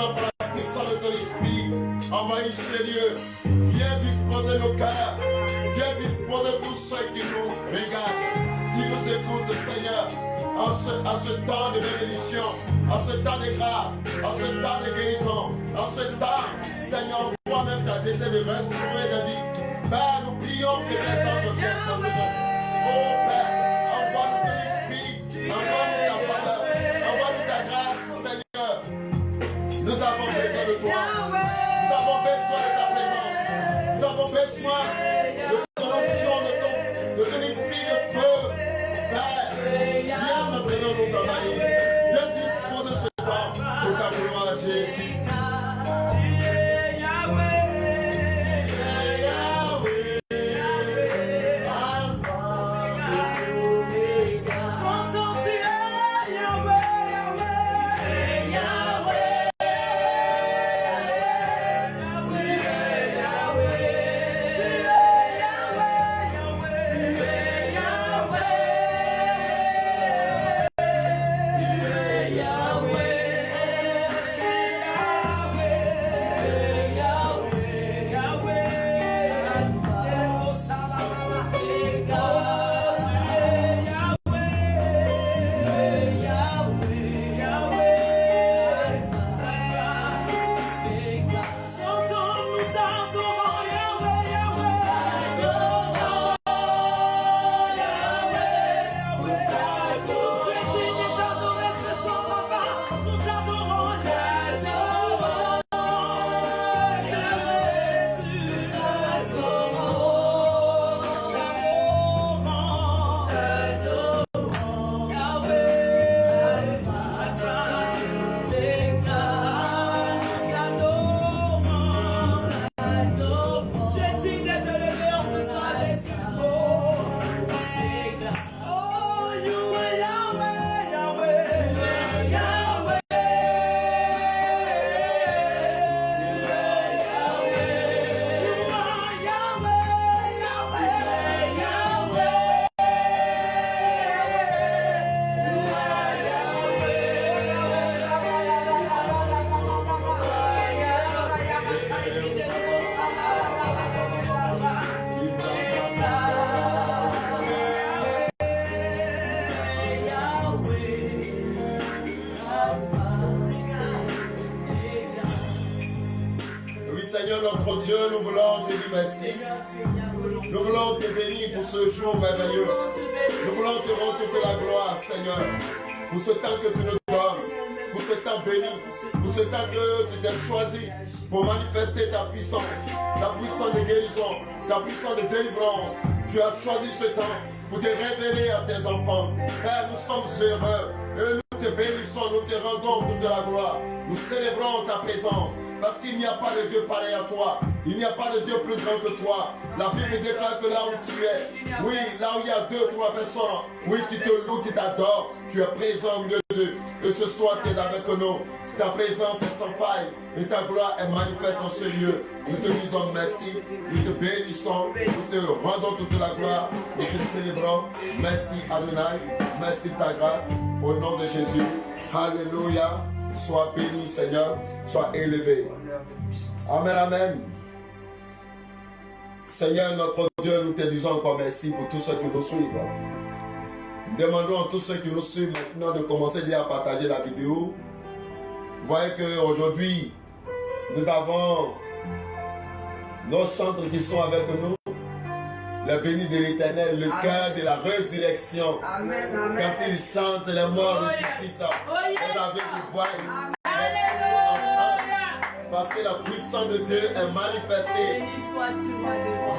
maintenant par la puissance de ton esprit, envahis ces lieux. Viens disposer nos cœurs. Viens disposer tous ceux qui nous regardent, qui nous écoutent, Seigneur, en ce temps de bénédiction, en ce temps de grâce, en ce temps de guérison, en ce temps, Seigneur, toi-même tu as décidé de restaurer la vie. Père, nous prions que tes anges viennent comme nous. Oh Père, envoie-nous de l'esprit, envoie-nous ta faveur, envoie-nous ta grâce, Seigneur. Nous avons besoin de toi. Nous avons besoin de ta présence. Nous avons besoin de ton onction, de ton esprit de feu. Père, viens maintenant nous envahir. Viens disposer ce temps pour ta gloire, Jésus. Notre Dieu, nous voulons te dire merci. Nous voulons te bénir pour ce jour merveilleux. Nous voulons te rendre toute la gloire, Seigneur, pour ce temps que tu nous donnes, pour ce temps béni, pour ce temps que tu t'es choisi pour manifester ta puissance de guérison, ta puissance de délivrance. Tu as choisi ce temps pour te révéler à tes enfants. Père, nous sommes heureux et nous te bénissons, nous te rendons toute la gloire. Nous célébrons ta présence. Parce qu'il n'y a pas de Dieu pareil à toi. Il n'y a pas de Dieu plus grand que toi. La Bible déclare que là où tu es, oui, là où il y a 2 ou 3 personnes, oui, qui te louent, qui t'adorent, tu es présent au milieu d'eux. Et ce soir, tu es avec nous. Ta présence est sans faille et ta gloire est manifeste en ce lieu. Nous te disons merci, nous te bénissons, nous te rendons toute la gloire, nous te célébrons. Merci Adonai, merci de ta grâce, au nom de Jésus. Alléluia. Sois béni, Seigneur, sois élevé. Amen, amen. Seigneur, notre Dieu, nous te disons encore merci pour tous ceux qui nous suivent. Nous demandons à tous ceux qui nous suivent maintenant de commencer déjà à partager la vidéo. Vous voyez qu'aujourd'hui, nous avons nos chantres qui sont avec nous. Le béni de l'Éternel, le cœur de la résurrection. Amen, amen. Quand ils chantent, les morts ressuscitent. Les aveugles voient. Parce que la puissance de Dieu est manifestée.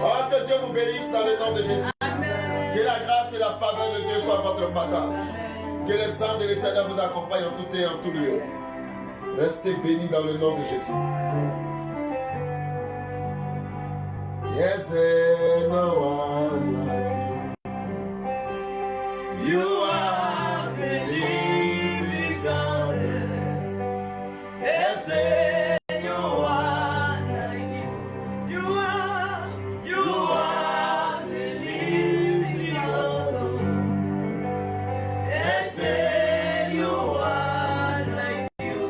Oh, que Dieu vous bénisse dans le nom de Jésus. Amen. Que la grâce et la faveur de Dieu soient votre partage. Que les anges de l'Éternel vous accompagnent en tout et en tout lieu. Restez bénis dans le nom de Jésus. Yes, no one like you. You are the living God. Yes, no one like you. You are the living God. Yes, no one like you.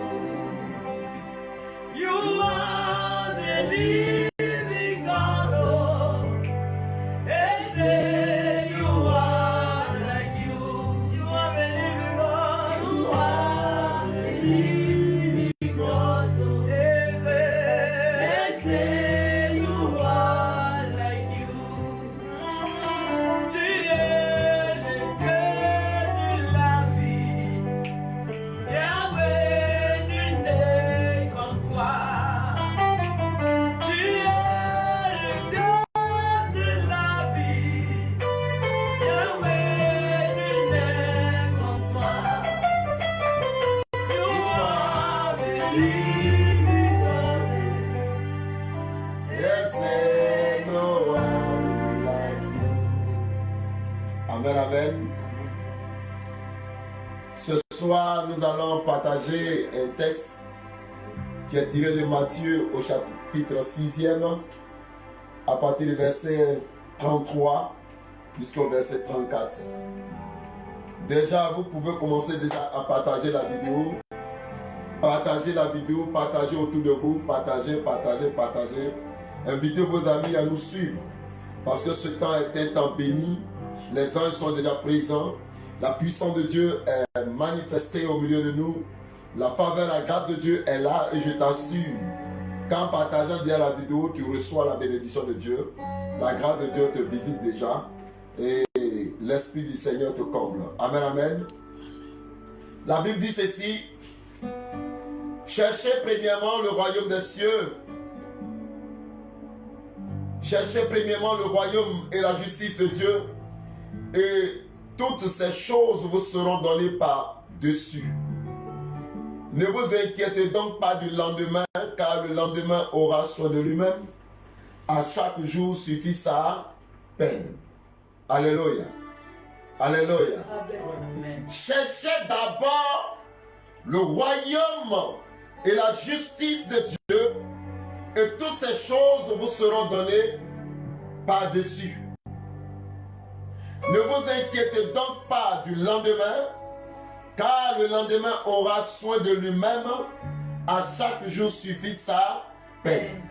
Amen, amen. Ce soir, nous allons partager un texte qui est tiré de Matthieu au chapitre 6e, à partir du verset 33 jusqu'au verset 34. Déjà, vous pouvez commencer déjà à partager la vidéo. Partagez la vidéo, partagez autour de vous, partagez. Invitez vos amis à nous suivre. Parce que ce temps est un temps béni. Les anges sont déjà présents. La puissance de Dieu est manifestée au milieu de nous. La faveur, la grâce de Dieu est là et je t'assure, qu'en partageant déjà la vidéo, tu reçois la bénédiction de Dieu. La grâce de Dieu te visite déjà et l'Esprit du Seigneur te comble. Amen, amen. La Bible dit ceci: cherchez premièrement le royaume des cieux. Cherchez premièrement le royaume et la justice de Dieu, et toutes ces choses vous seront données par-dessus. Ne vous inquiétez donc pas du lendemain, car le lendemain aura soin de lui-même. À chaque jour suffit sa peine. Alléluia. Alléluia. Amen. Cherchez d'abord le royaume et la justice de Dieu, et toutes ces choses vous seront données par-dessus. Ne vous inquiétez donc pas du lendemain, car le lendemain aura soin de lui-même. À chaque jour suffit sa peine.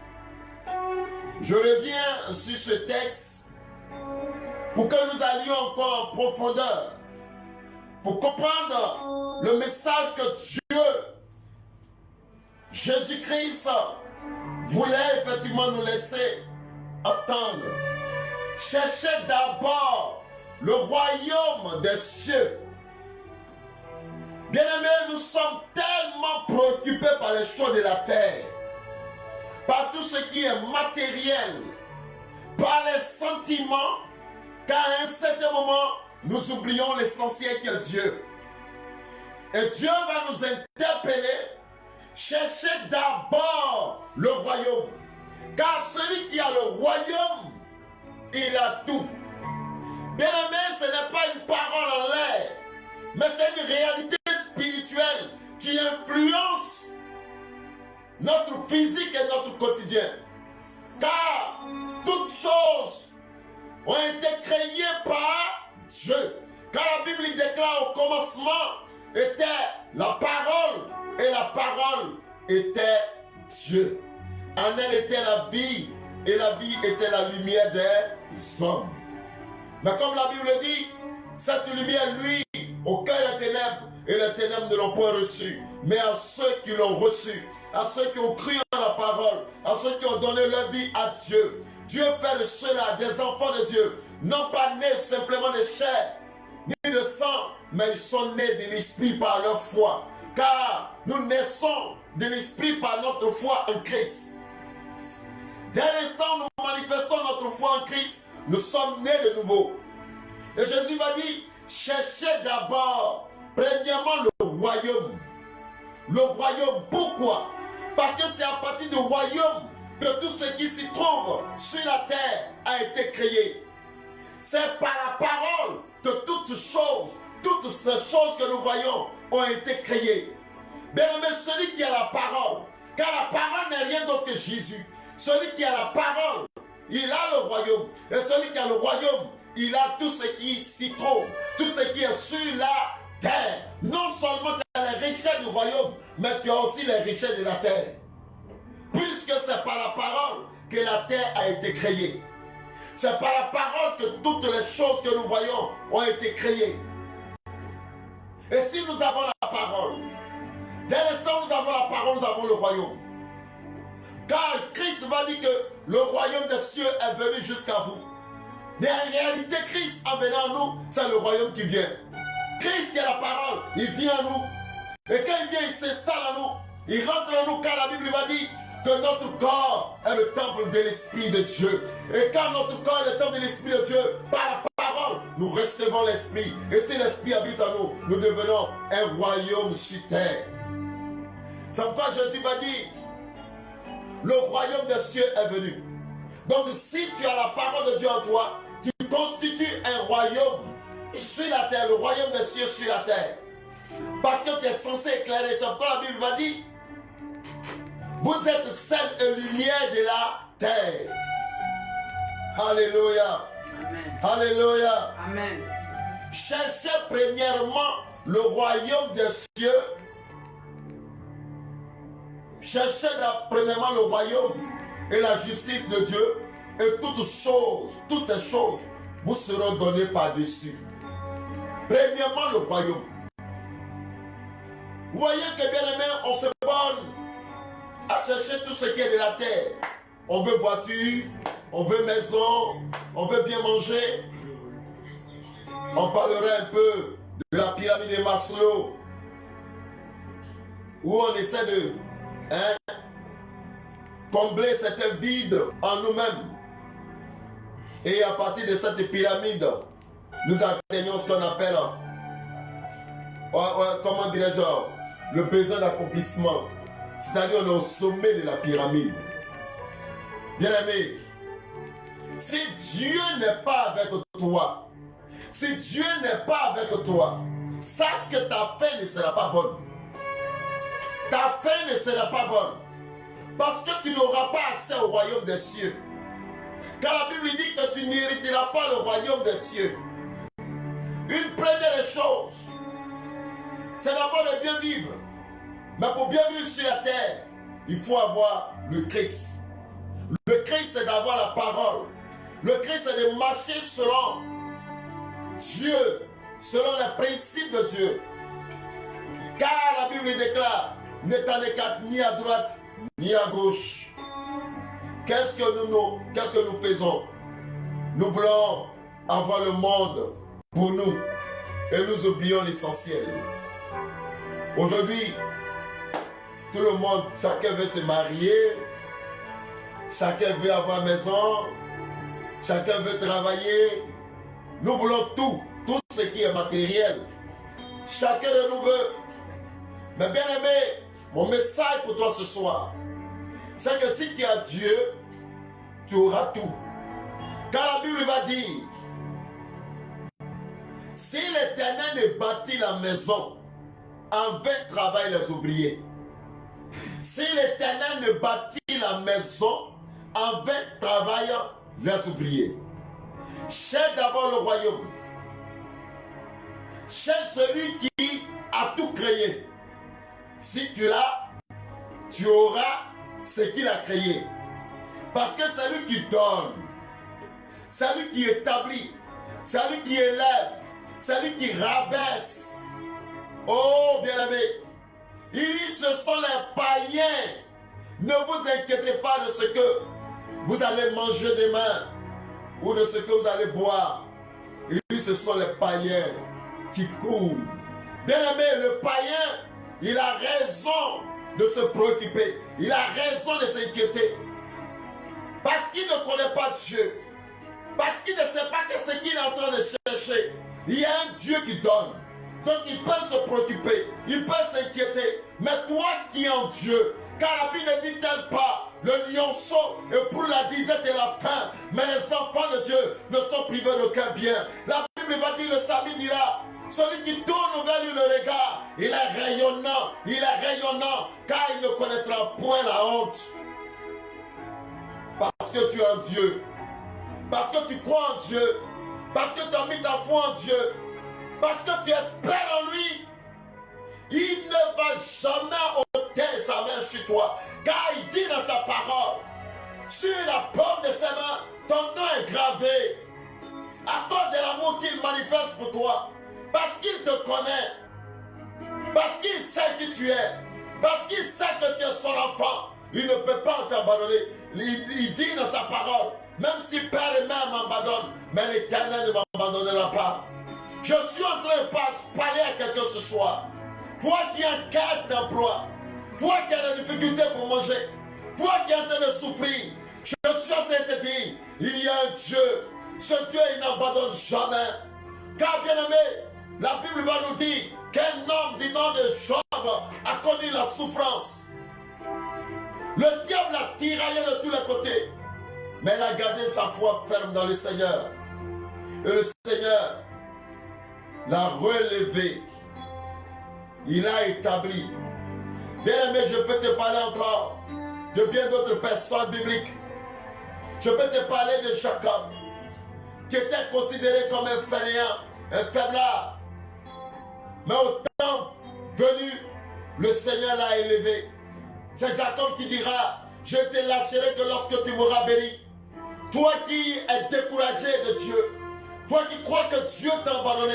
Je reviens sur ce texte pour que nous allions encore en profondeur, pour comprendre le message que Dieu, Jésus-Christ, voulait effectivement nous laisser entendre. Cherchez d'abord le royaume des cieux. Bien-aimés, nous sommes tellement préoccupés par les choses de la terre, par tout ce qui est matériel, par les sentiments, qu'à un certain moment, nous oublions l'essentiel qui est Dieu. Et Dieu va nous interpeller: cherchez d'abord le royaume. Car celui qui a le royaume, il a tout. Bien-aimé, ce n'est pas une parole en l'air, mais c'est une réalité spirituelle qui influence notre physique et notre quotidien. Car toutes choses ont été créées par Dieu. Car la Bible déclare: au commencement était la parole, et la parole était Dieu. En elle était la vie, et la vie était la lumière des hommes. Mais comme la Bible dit, cette lumière, lui, au cœur des ténèbres, et les ténèbres ne l'ont point reçue. Mais à ceux qui l'ont reçue, à ceux qui ont cru en la parole, à ceux qui ont donné leur vie à Dieu, Dieu fait de ceux-là des enfants de Dieu, non pas nés simplement de chair, ni de sang, mais ils sont nés de l'esprit par leur foi. Car nous naissons de l'esprit par notre foi en Christ. Dès l'instant où nous manifestons notre foi en Christ, nous sommes nés de nouveau. Et Jésus va dire: cherchez d'abord, premièrement, le royaume. Le royaume, pourquoi? Parce que c'est à partir du royaume que tout ce qui s'y trouve sur la terre a été créé. C'est par la parole que toutes ces choses que nous voyons ont été créées. Bien-aimé, celui qui a la parole, car la parole n'est rien d'autre que Jésus. Celui qui a la parole, il a le royaume. Et celui qui a le royaume, il a tout ce qui s'y trouve, tout ce qui est sur la terre. Non seulement tu as les richesses du royaume, mais tu as aussi les richesses de la terre. Puisque c'est par la parole que la terre a été créée. C'est par la parole que toutes les choses que nous voyons ont été créées. Et si nous avons la parole, dès l'instant où nous avons la parole, nous avons le royaume. Car Christ va dire que le royaume des cieux est venu jusqu'à vous. Mais en réalité, Christ en venant à nous, c'est le royaume qui vient. Christ qui a la parole, il vient à nous. Et quand il vient, il s'installe à nous. Il rentre en nous, car la Bible va dire que notre corps est le temple de l'Esprit de Dieu. Et quand notre corps est le temple de l'Esprit de Dieu, par la parole, nous recevons l'Esprit. Et si l'Esprit habite en nous, nous devenons un royaume sur terre. C'est pourquoi Jésus va dire: le royaume des cieux est venu. Donc si tu as la parole de Dieu en toi, tu constitues un royaume sur la terre, le royaume des cieux sur la terre. Parce que tu es censé éclairer. C'est pourquoi la Bible va dire, vous êtes sel et lumière de la terre. Alléluia. Amen. Alléluia. Amen. Cherchez premièrement le royaume des cieux. Cherchez premièrement le royaume et la justice de Dieu. Et toutes ces choses vous seront données par-dessus. Premièrement le royaume. Vous voyez que bien aimé, on se borne à chercher tout ce qui est de la terre. On veut voiture, on veut maison, on veut bien manger. On parlera un peu de la pyramide de Maslow, où on essaie de combler certains vides en nous-mêmes. Et à partir de cette pyramide, nous atteignons ce qu'on appelle, comment dirais-je, le besoin d'accomplissement. C'est-à-dire on est au sommet de la pyramide. Bien aimé, si Dieu n'est pas avec toi, si Dieu n'est pas avec toi, sache que ta fin ne sera pas bonne. Ta fin ne sera pas bonne. Parce que tu n'auras pas accès au royaume des cieux. Car la Bible dit que tu n'hériteras pas le royaume des cieux. Une première chose, c'est d'abord de bien vivre. Mais pour bien vivre sur la terre, il faut avoir le Christ. Le Christ, c'est d'avoir la parole. Le Christ, c'est de marcher selon Dieu, selon les principes de Dieu. Car la Bible déclare, n'étant ni à droite, ni à gauche. Qu'est-ce que nous faisons? Nous voulons avoir le monde pour nous et nous oublions l'essentiel. Aujourd'hui, tout le monde, chacun veut se marier, chacun veut avoir maison, chacun veut travailler. Nous voulons tout ce qui est matériel. Chacun de nous veut. Mais bien aimé, mon message pour toi ce soir, c'est que si tu as Dieu, tu auras tout. Car la Bible va dire, si l'Éternel ne bâtit la maison, en vain travaillent les ouvriers. Si l'Éternel ne bâtit la maison, en vain travaillent les ouvriers. Cherche d'abord le royaume. Cherche celui qui a tout créé. Si tu l'as, tu auras ce qu'il a créé. Parce que c'est lui qui donne, c'est lui qui établit, c'est lui qui élève, c'est lui qui rabaisse. Oh bien-aimé, il dit ce sont les païens. Ne vous inquiétez pas de ce que vous allez manger demain ou de ce que vous allez boire. Il dit ce sont les païens qui courent. Bien-aimé, le païen, il a raison de se préoccuper. Il a raison de s'inquiéter. Parce qu'il ne connaît pas Dieu. Parce qu'il ne sait pas que ce qu'il est en train de chercher. Il y a un Dieu qui donne. Donc il peut se préoccuper. Il peut s'inquiéter. Mais toi qui es en Dieu, car la Bible ne dit-elle pas, le lionceau est pour la disette et la faim, mais les enfants de Dieu ne sont privés d'aucun bien. La Bible va dire, le Sabi dira, celui qui tourne vers lui le regard, il est rayonnant, car il ne connaîtra point la honte. Parce que tu es en Dieu, parce que tu crois en Dieu, parce que tu as mis ta foi en Dieu, parce que tu espères en lui, il ne va jamais ôter sa main sur toi, car il dit dans sa parole, sur la paume de ses mains, ton nom est gravé, à cause de l'amour qu'il manifeste pour toi. Parce qu'il te connaît, parce qu'il sait qui tu es, parce qu'il sait que tu es son enfant, il ne peut pas t'abandonner. Il dit dans sa parole, même si père et mère m'abandonnent, mais l'Éternel ne m'abandonnera pas. Je suis en train de parler à quelqu'un ce soir. Toi qui es en quête d'emploi, toi qui as des difficultés pour manger, toi qui es en train de souffrir, je suis en train de te dire, il y a un Dieu. Ce Dieu, il n'abandonne jamais. Car bien aimé, la Bible va nous dire qu'un homme du nom de Job a connu la souffrance. Le diable l'a tiraillé de tous les côtés. Mais il a gardé sa foi ferme dans le Seigneur. Et le Seigneur l'a relevé. Il a établi. Bien aimé, je peux te parler encore de bien d'autres personnes bibliques. Je peux te parler de Jacob, qui était considéré comme un fainéant, un faiblard. Mais au temps venu, le Seigneur l'a élevé. C'est Jacob qui dira, je te lâcherai que lorsque tu m'auras béni. Toi qui es découragé de Dieu, toi qui crois que Dieu t'a abandonné,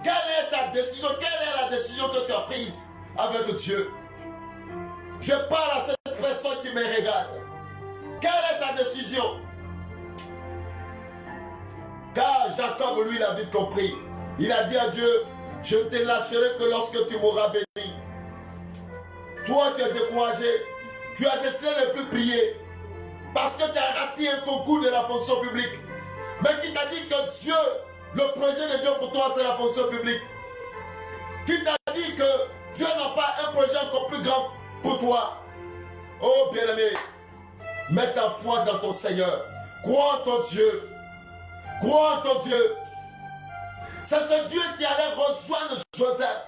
quelle est ta décision? Quelle est la décision que tu as prise avec Dieu? Je parle à cette personne qui me regarde. Quelle est ta décision? Car Jacob, lui, l'a vite compris. Il a dit à Dieu, je ne te lâcherai que lorsque tu m'auras béni. Toi, tu es découragé. Tu as décidé de ne plus prier. Parce que tu as raté un concours de la fonction publique. Mais qui t'a dit que Dieu, le projet de Dieu pour toi, c'est la fonction publique. Qui t'a dit que Dieu n'a pas un projet encore plus grand pour toi. Oh bien-aimé, mets ta foi dans ton Seigneur. Crois en ton Dieu. Crois en ton Dieu. C'est ce Dieu qui allait rejoindre Joseph.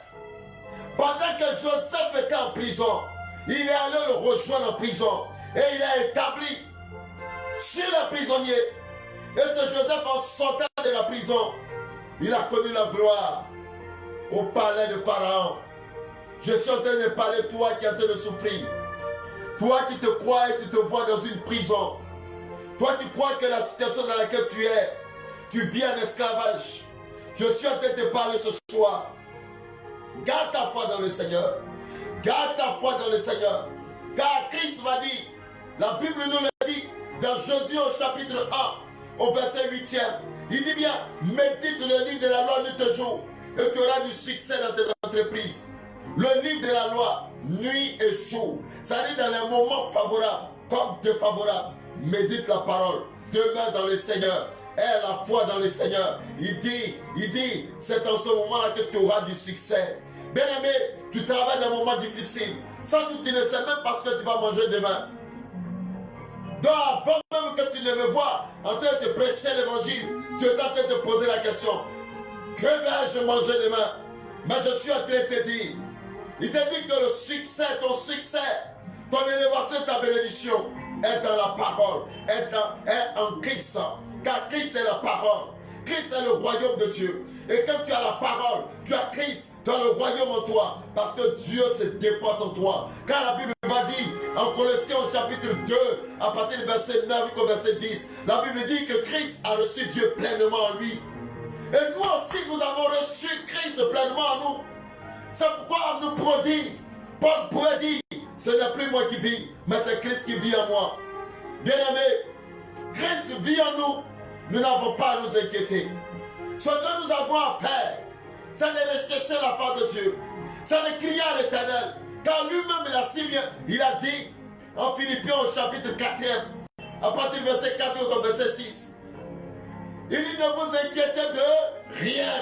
Pendant que Joseph était en prison, il est allé le rejoindre en prison. Et il a établi sur les prisonniers. Et ce Joseph, en sortant de la prison, il a connu la gloire au palais de Pharaon. Je suis en train de parler, toi qui es en train de souffrir. Toi qui te crois et tu te vois dans une prison. Toi qui crois que la situation dans laquelle tu vis en esclavage. Je suis en train de te parler ce soir. Garde ta foi dans le Seigneur. Garde ta foi dans le Seigneur. Car Christ va dire, la Bible nous le dit, dans Josué au chapitre 1, au verset 8e. Il dit bien, médite le livre de la loi nuit et jour, et tu auras du succès dans tes entreprises. Le livre de la loi, nuit et jour. Ça dit dans les moments favorables comme défavorables. Médite la parole. Demeure dans le Seigneur. Aie la foi dans le Seigneur. Il dit, c'est en ce moment-là que tu auras du succès. Bien aimé, tu travailles dans un moment difficile. Sans doute tu ne sais même pas ce que tu vas manger demain. Donc avant même que tu ne me vois en train de te prêcher l'évangile, tu es en train de te poser la question. Que vais-je manger demain? Mais je suis en train de te dire. Il te dit que le succès, ton élévation, ta bénédiction est dans la parole, est en Christ. Car Christ est la parole. Christ est le royaume de Dieu. Et quand tu as la parole, tu as Christ dans le royaume en toi. Parce que Dieu se déporte en toi. Car la Bible va dire, en Colossiens au chapitre 2, à partir du verset 9 au verset 10, la Bible dit que Christ a reçu Dieu pleinement en lui. Et nous aussi, nous avons reçu Christ pleinement en nous. C'est pourquoi nous pouvons dire, Paul pourrait dire, ce n'est plus moi qui vis, mais c'est Christ qui vit en moi. Bien-aimé, Christ vit en nous. Nous n'avons pas à nous inquiéter. Ce que nous avons à faire, c'est de rechercher la face de Dieu. C'est de crier à l'Éternel. Car lui-même, il a si bien, il a dit en Philippiens au chapitre 4e, à partir du verset 4 au verset 6. Il dit, ne vous inquiétez de rien,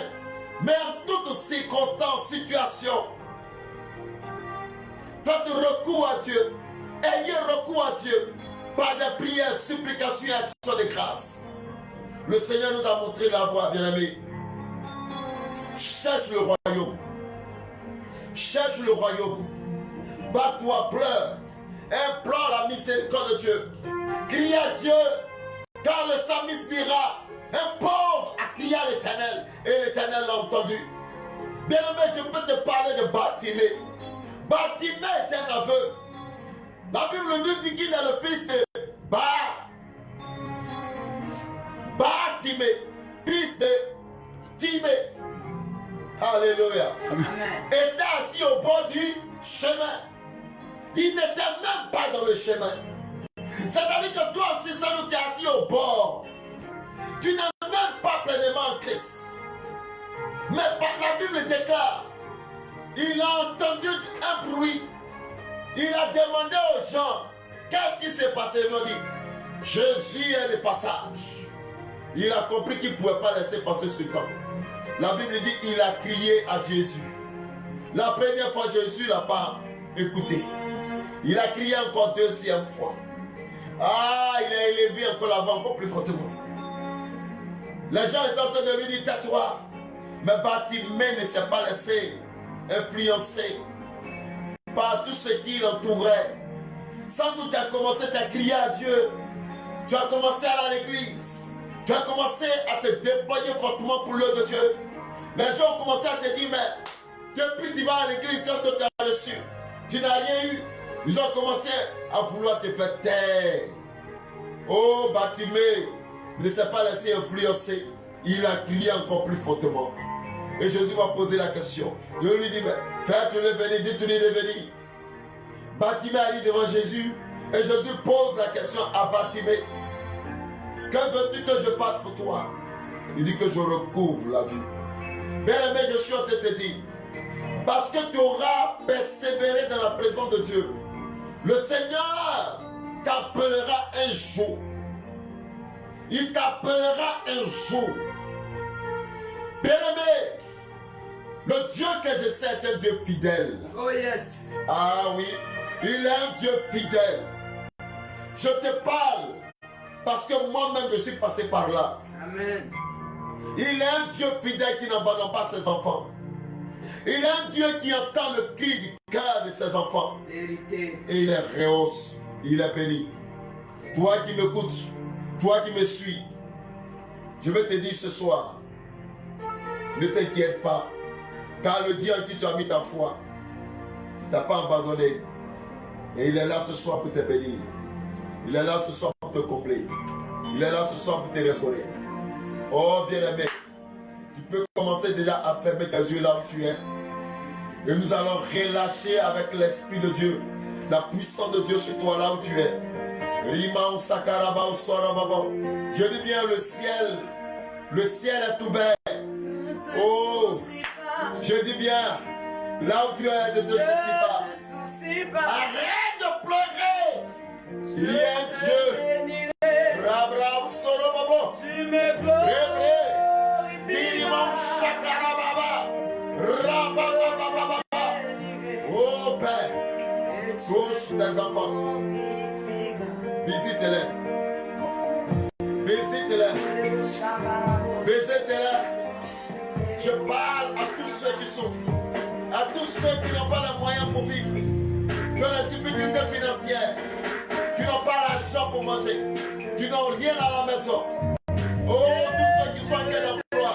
mais en toute circonstance, situation, faites recours à Dieu. Ayez recours à Dieu par des prières, supplications et actions de grâce. Le Seigneur nous a montré la voie, bien-aimé. Cherche le royaume. Cherche le royaume. Bats-toi, pleure. Implore la miséricorde de Dieu. Crie à Dieu. Car le psalmiste dira, un pauvre a crié à l'Éternel. Et l'Éternel l'a entendu. Bien-aimé, je peux te parler de Bartimée. Bartimée est un aveugle. La Bible nous dit qu'il est le fils de Bartimée, fils de Timée. Alléluia. Était assis au bord du chemin. Il n'était même pas dans le chemin. C'est-à-dire que toi aussi, ça nous est assis au bord. Tu n'es même pas pleinement en Christ. Mais la Bible déclare, il a entendu un bruit. Il a demandé aux gens, qu'est-ce qui s'est passé? Ils l'ont dit, Jésus est le passage. Il a compris qu'il ne pouvait pas laisser passer ce temps. La Bible dit, il a crié à Jésus. La première fois, Jésus ne l'a pas écouté. Il a crié encore deuxième fois. Ah, il a élevé encore la voix encore plus fortement. Les gens étaient en train de lui dire, tais-toi. Mais Bartimée ne s'est pas laissé influencer par tout ce qui l'entourait. Sans doute tu as commencé à crier à Dieu. Tu as commencé à aller à l'église. Tu as commencé à te déployer fortement pour l'œuvre de Dieu. Les gens ont commencé à te dire, mais depuis que tu vas à l'église, qu'est-ce que tu as reçu? Tu n'as rien eu. Ils ont commencé à vouloir te faire taire. Oh, Bartimée ne s'est pas laissé influencer. Il a crié encore plus fortement. Et Jésus va poser la question. Je lui dis, mais faites-le venir, dites-lui de venir. Bartimée arrive devant Jésus. Et Jésus pose la question à Bartimée. Que veux-tu que je fasse pour toi? Il dit que je recouvre la vue. Bien-aimé, je suis en train de te dire, parce que tu auras persévéré dans la présence de Dieu, le Seigneur t'appellera un jour. Il t'appellera un jour. Bien-aimé, le Dieu que je sais est un Dieu fidèle. Oh yes. Ah oui, il est un Dieu fidèle. Je te parle parce que moi-même je suis passé par là. Amen. Il est un Dieu fidèle qui n'abandonne pas ses enfants. Il est un Dieu qui entend le cri du cœur de ses enfants. Vérité. Et il est rehausse, il est béni. Toi qui m'écoutes, toi qui me suis, je vais te dire ce soir, ne t'inquiète pas, car le Dieu en qui tu as mis ta foi, il ne t'a pas abandonné. Et il est là ce soir pour te bénir. Il est là ce soir pour te combler. Il est là ce soir pour te restaurer. Oh bien-aimé, tu peux commencer déjà à fermer tes yeux là où tu es. Et nous allons relâcher avec l'Esprit de Dieu, la puissance de Dieu sur toi là où tu es. Je dis bien le ciel est ouvert. Oh, je dis bien, là où tu es, ne te soucie pas. Arrête de pleurer. Il y a un Dieu. Rabra Sorobabo. Tu me glorifies. Dirimam Shakarababa. Rababababa. Oh Père, touche tes enfants. Visite-les. Visite-les. Visite-les. Je parle à tous ceux qui souffrent. À tous ceux qui n'ont pas les moyens pour vivre. Qui ont des difficultés financières. Qui n'ont pas l'argent pour manger. Qui n'ont rien à la maison. Oh, tous ceux qui sont en quel emploi.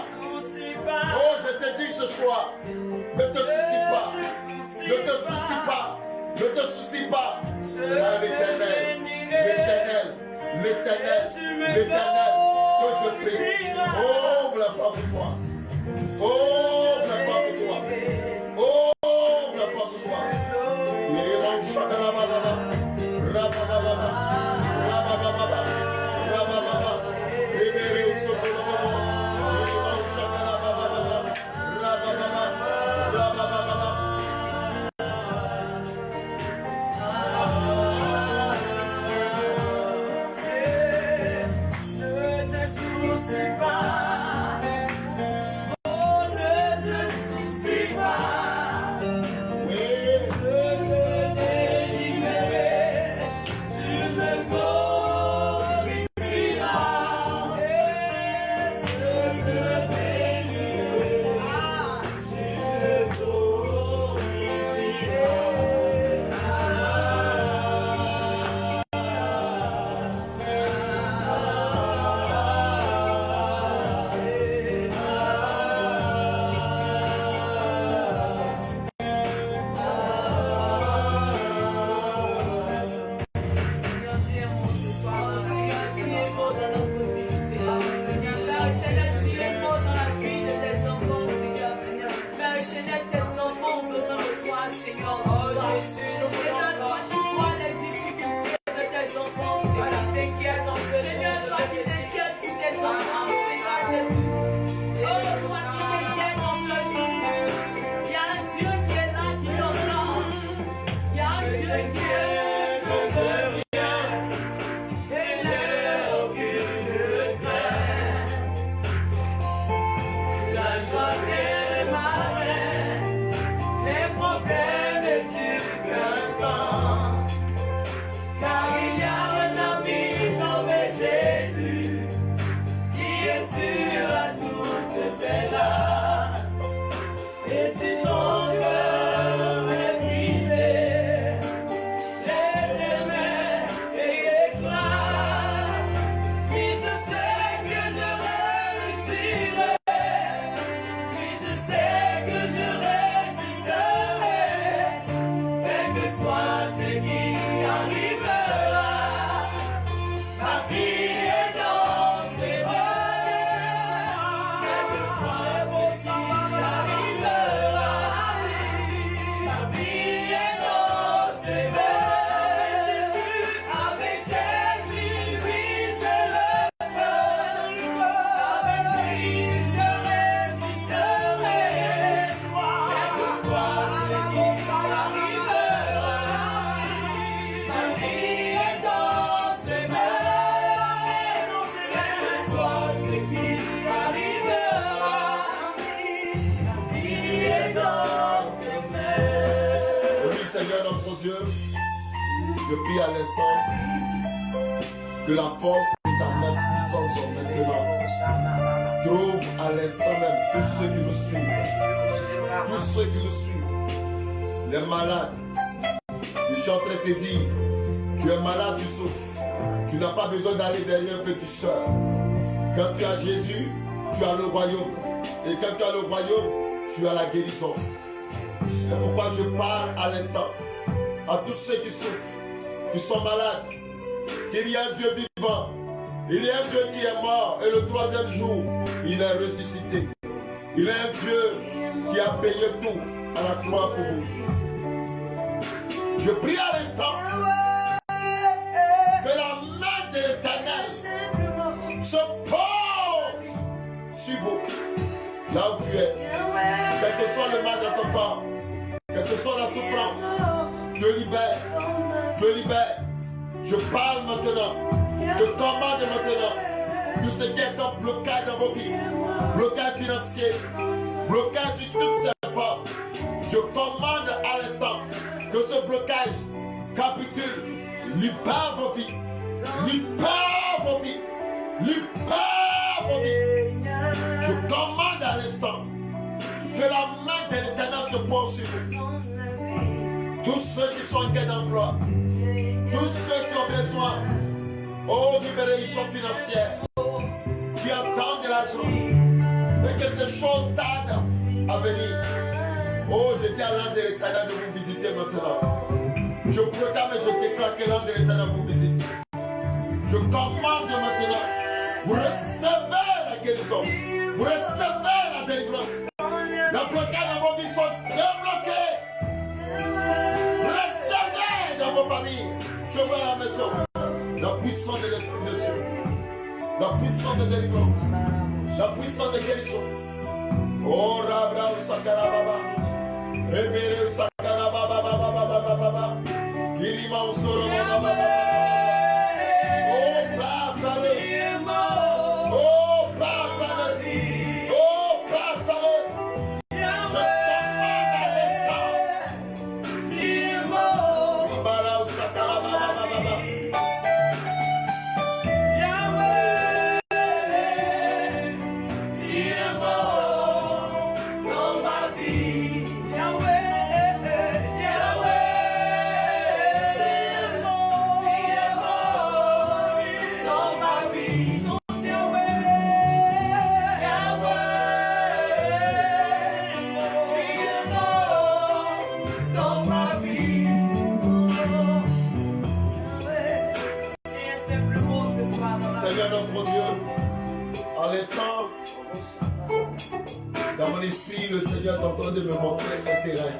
Oh, je te dis ce soir. Ne te soucie pas. Ne te soucie pas. Ne te soucie pas. Car l'Éternel, que je prie. Ouvre la porte pour toi. Ouvre la porte pour toi. Ouvre la porte pour toi. Jésus, qui est sûr à toutes tes larmes. ce qui arrivera. La vie est dans ses mains. Oui, Seigneur notre Dieu, je prie à l'instant que la force des âmes puissantes maintenant trouve à l'instant même tous ceux qui nous suivent. Tous ceux qui nous suivent. Les malades. Je suis en train de te dire, tu es malade, tu souffres. Tu n'as pas besoin d'aller derrière un péticheur. Quand tu as Jésus, tu as le royaume. Et quand tu as le royaume, tu as la guérison. C'est pourquoi je parle à l'instant à tous ceux qui souffrent, qui sont malades, qu'il y a un Dieu vivant. Il y a un Dieu qui est mort et le troisième jour, il est ressuscité. Il est un Dieu qui a payé tout à la croix pour vous. Je prie à l'instant que la main de l'Éternel se pose sur vous, là où tu es. Quel que soit le mal dans ton corps, quelle que soit la souffrance, je libère, je libère. Je parle maintenant, je commande maintenant tout ce qui est comme blocage dans vos vies, blocage financier, blocage sur toutes ces formes. Je commande à l'instant que ce blocage capitule, libère vos vies, libère vos vies, libère vos vies. Je commande à l'instant que la main de l'Éternel se pose sur vous. Tous ceux qui sont en quête d'emploi, tous ceux qui ont besoin d'une bénédiction financière, qui entendent de l'argent, et que ces choses tardent à venir. Oh, je dis à l'âme de l'Éternel de vous visiter maintenant. Je proclame et je déclare que l'âme de l'Éternel vous visite. Je commande maintenant, vous recevez la guérison, vous recevez la délivrance. Les blocages dans vos vies sont débloqués. Recevez dans vos familles, je vois à la maison, la puissance de l'Esprit de Dieu, la puissance de délivrance, la puissance de guérison. Oh, Rabra Sakarababa, Rebere Sakarababa, Girima Usoro Baba. Oh, Papa, oh, Papa, oh, Papa. Seigneur notre Dieu, à l'instant, dans mon esprit, le Seigneur est en train de me montrer un terrain.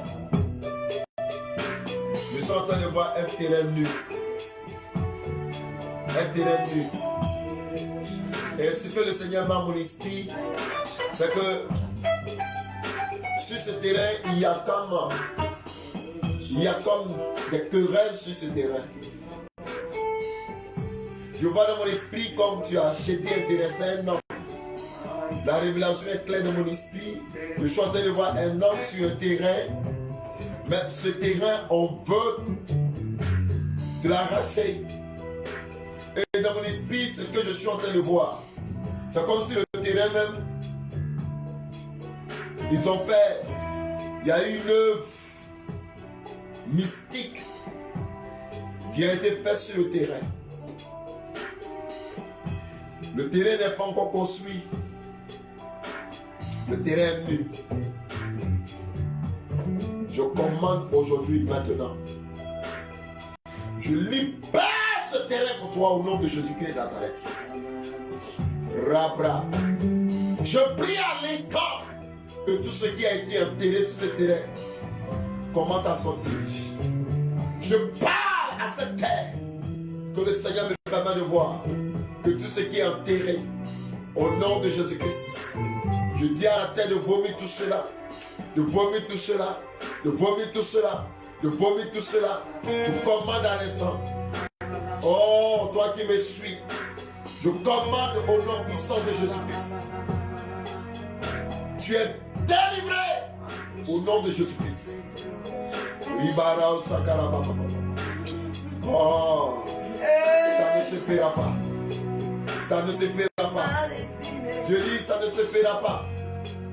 Je suis en train de voir un terrain nu. Un terrain nu. Et ce que le Seigneur m'a mon esprit, c'est que sur ce terrain, il y a comme des querelles sur ce terrain. Je vois dans mon esprit comme tu as acheté un terrain, c'est un homme. La révélation est claire dans mon esprit. Je suis en train de voir un homme sur un terrain. Mais ce terrain, on veut te l'arracher. Et dans mon esprit, ce que je suis en train de voir, c'est comme si le terrain même, ils ont fait, il y a eu une œuvre mystique qui a été faite sur le terrain. Le terrain n'est pas encore construit. Le terrain est nu. Je commande aujourd'hui, maintenant. Je libère ce terrain pour toi au nom de Jésus-Christ de Nazareth. Rabra. Je prie à l'instant que tout ce qui a été enterré sur ce terrain commence à sortir. Je parle à cette terre que le Seigneur me permet de voir. Que tout ce qui est enterré, au nom de Jésus-Christ, je dis à la terre de vomir tout cela, de vomir tout cela, de vomir tout cela, de vomir tout cela. Je commande à l'instant. Oh, toi qui me suis, Je commande au nom puissant de Jésus-Christ. Tu es délivré au nom de Jésus-Christ. Oh, ça ne se fera pas. Ça ne se fera pas. Je dis, ça ne se fera pas.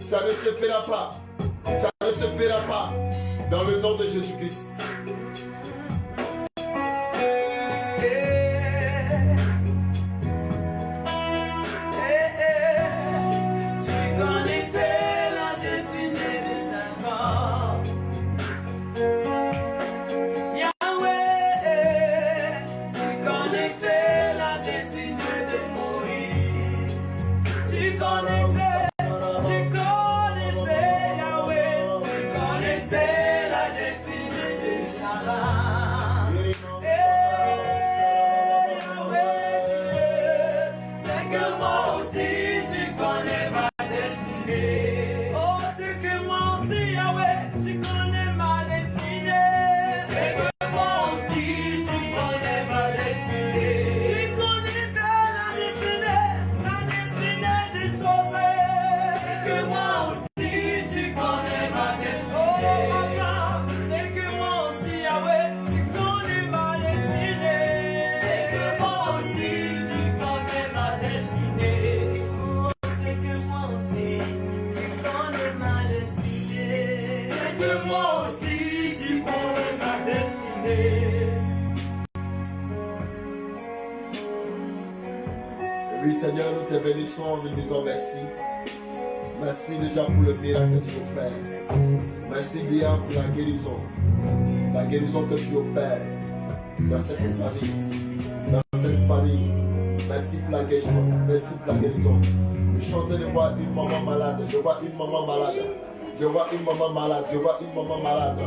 Ça ne se fera pas. Ça ne se fera pas. Dans le nom de Jésus-Christ. Oui, Seigneur, nous te bénissons, nous disons merci. Merci déjà pour le miracle que tu opères. Merci déjà pour la guérison que tu opères dans cette famille. Merci pour la guérison, merci pour la guérison. Je suis en train de voir une maman malade, je vois une maman malade, je vois une maman malade, je vois une maman malade.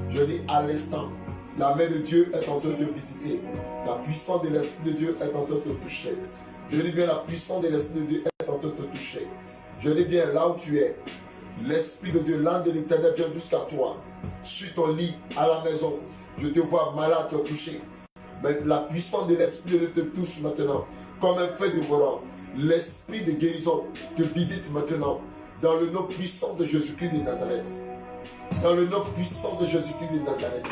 Je dis à l'instant, la main de Dieu est en train de te visiter. La puissance de l'Esprit de Dieu est en train de te toucher. Je dis bien, la puissance de l'Esprit de Dieu est en train de te toucher. Je dis bien, là où tu es, l'Esprit de Dieu, l'âme de l'Éternel vient jusqu'à toi. Sur ton lit, à la maison, je te vois malade, te toucher. Mais la puissance de l'Esprit de Dieu te touche maintenant. Comme un feu dévorant. L'Esprit de guérison te visite maintenant. Dans le nom puissant de Jésus-Christ de Nazareth. Dans le nom puissant de Jésus-Christ de Nazareth.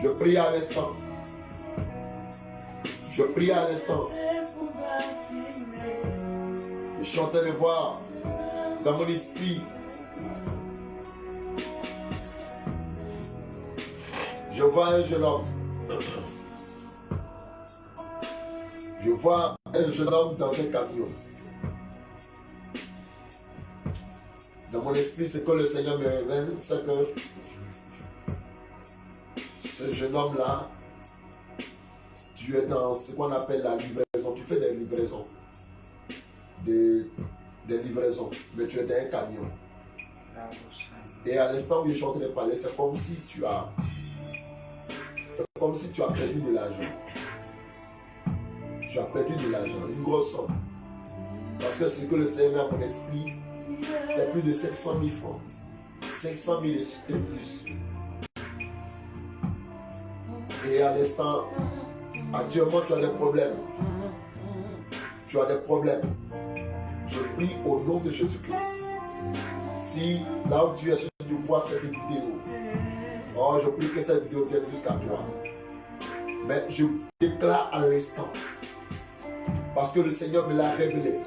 Je prie à l'instant. Je prie à l'instant. Je suis en train de voir dans mon esprit. Je vois un jeune homme. Je vois un jeune homme dans un camion. Dans mon esprit, ce que le Seigneur me révèle, c'est que ce jeune homme-là, tu es dans ce qu'on appelle la livraison. Tu fais des livraisons. Des livraisons. Mais tu es dans un camion. Et à l'instant où je suis en train de parler, c'est comme si tu as perdu de l'argent. Tu as perdu de l'argent, une grosse somme. Parce que ce que le Seigneur a mon esprit, c'est plus de 700 000 francs. 500 000 et plus. Et à l'instant, actuellement, tu as des problèmes. Tu as des problèmes. Je prie au nom de Jésus-Christ. Si là où tu es, tu vois cette vidéo, oh, je prie que cette vidéo vienne jusqu'à toi. Mais je déclare à l'instant, parce que le Seigneur me l'a révélé.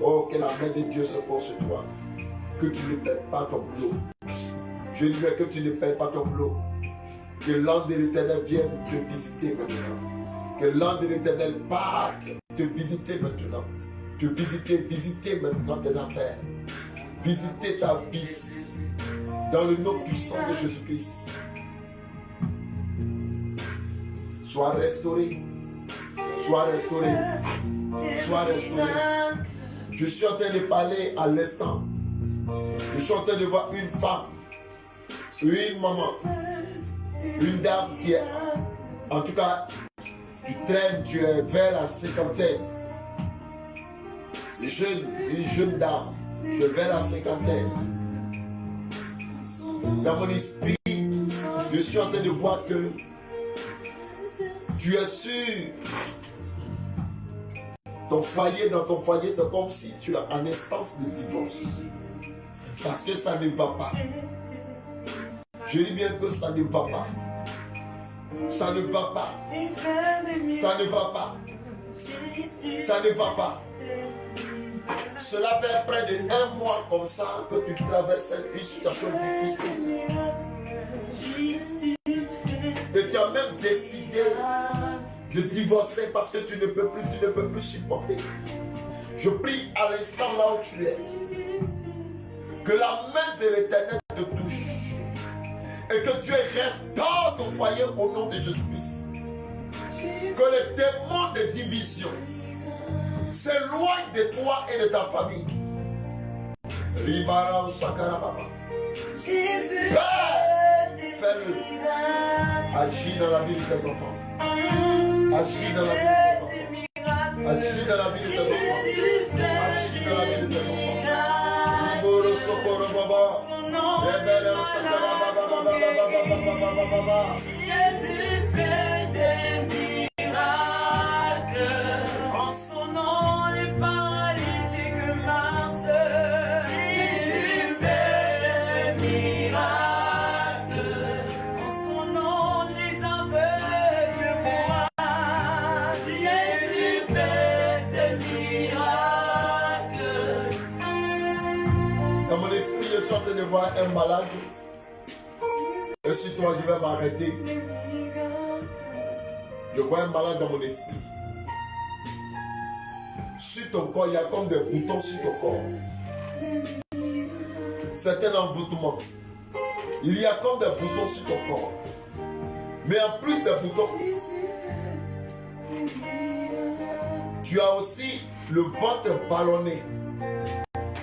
Oh, que la main de Dieu se pose sur toi. Que tu ne perds pas ton boulot. Je dis que tu ne perds pas ton boulot. Que l'ange de l'Éternel vienne te visiter maintenant. Que l'ange de l'Éternel parte te visiter maintenant. Te visiter maintenant tes affaires. Visiter ta vie. Dans le nom puissant de Jésus-Christ. Sois restauré. Sois restauré. Sois restauré. Je suis en train de parler à l'instant. Je suis en train de voir une femme, une maman, une dame qui est, en tout cas, tu es vers la cinquantaine. Une jeune dame, tu es vers la cinquantaine. Dans mon esprit, je suis en train de voir que Tu es sûr. Ton foyer, dans ton foyer, c'est comme si tu as en instance de divorce. Parce que ça ne va pas. Je dis bien que ça ne va pas. Ça ne va pas. Ça ne va pas. Ça ne va pas. Cela fait près de 1 mois comme ça que tu traverses une situation difficile. Et tu as même décidé de divorcer parce que tu ne peux plus supporter. Je prie à l'instant là où tu es, que la main de l'Éternel te touche et que Dieu restaure ton foyer au nom de Jésus-Christ. Que les démons de division s'éloignent de toi et de ta famille. Ribara ou Sakarababa. Père, fais-le. Agis dans la vie de tes enfants. Agis dans la vie de tes enfants. Agis dans la vie de tes enfants. Agis dans la vie de tes enfants. Liboro Sokoro Baba. Rebelle Sakarababa. Jésus fait des miracles. En son nom, les paralytiques marchent. Jésus fait des miracles. En son nom, les aveugles voient. Jésus fait des miracles. Dans mon esprit, je suis en train de voir un malade. Et sur toi, je vais m'arrêter. Je vois un malade dans mon esprit. Sur ton corps, il y a comme des boutons sur ton corps. C'est un envoûtement. Il y a comme des boutons sur ton corps. Mais en plus des boutons, tu as aussi le ventre ballonné.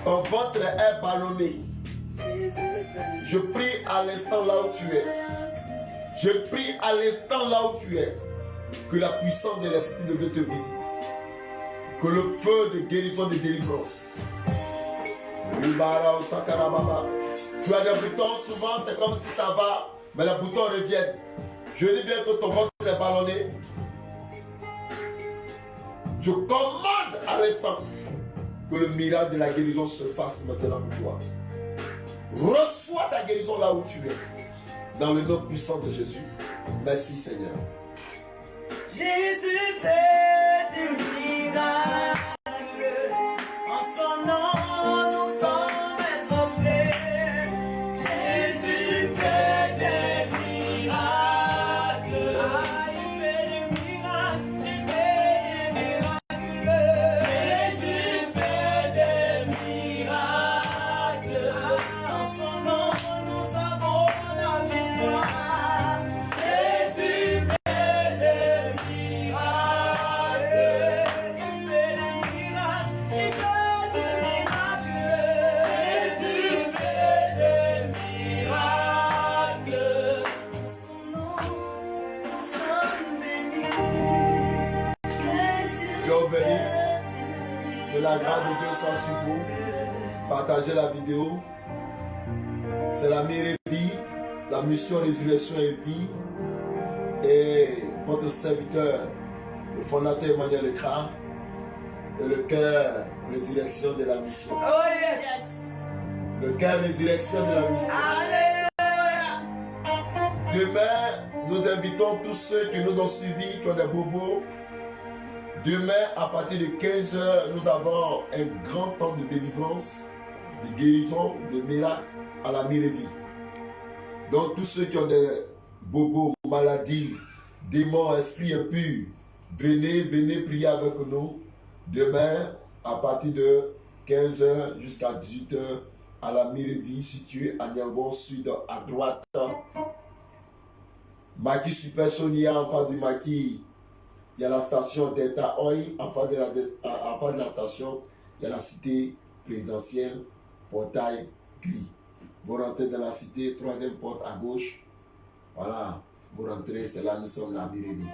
Ton ventre est ballonné. Je prie à l'instant là où tu es. Je prie à l'instant là où tu es. Que la puissance de l'Esprit de Dieu te visite. Que le feu de guérison, de délivrance. Tu as des boutons, souvent c'est comme si ça va, mais les boutons reviennent. Je dis bien que ton ventre est ballonné. Je commande à l'instant que le miracle de la guérison se fasse maintenant pour toi. Reçois ta guérison là où tu es. Dans le nom puissant de Jésus. Merci Seigneur. Jésus fait des miracles. En son nom, nous sommes exaucés. Jésus fait des miracles. Il fait des miracles. Il fait des miracles. Jésus fait des miracles. En son nom, nous avons la victoire. Jésus fait des miracles. Il fait des miracles. Il fait des miracles. Jésus fait des miracles. En son nom, nous sommes bénis. Dieu vous bénisse. Que la grâce de Dieu soit sur vous. Partagez la vidéo. C'est la mère et vie, la mission résurrection et vie. Et votre serviteur, le fondateur Emmanuel Lekra, et le cœur résurrection de la mission. Oh yes. Le cœur résurrection de la mission. Alléluia. Demain, nous invitons tous ceux qui nous ont suivis, qui ont des bobos. Demain, à partir de 15h, nous avons un grand temps de délivrance, de guérison, de miracles à la Mirevi. Donc, tous ceux qui ont des bobos, maladies, démons, esprits impurs, venez prier avec nous. Demain, à partir de 15h jusqu'à 18h, à la Mirevi, située à Niangon Sud, à droite. Maquis Super Sonia, en face du maquis. Il y a la station Delta Oil, en face de la station, il y a la cité présidentielle, portail gris. Vous rentrez dans la cité, 3e porte à gauche. Voilà, vous rentrez, c'est là nous sommes à Mirevi.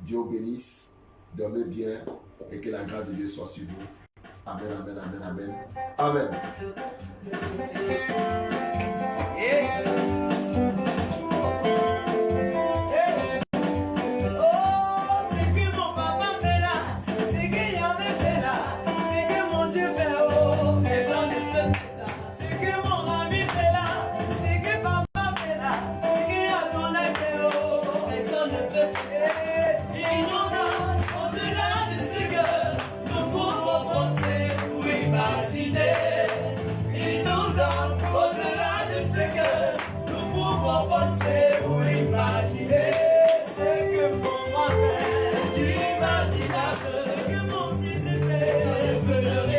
Dieu bénisse, dormez bien et que la grâce de Dieu soit sur vous. Amen, amen, amen, amen. Amen. Oh Ce que mon Jésus fait, je peux le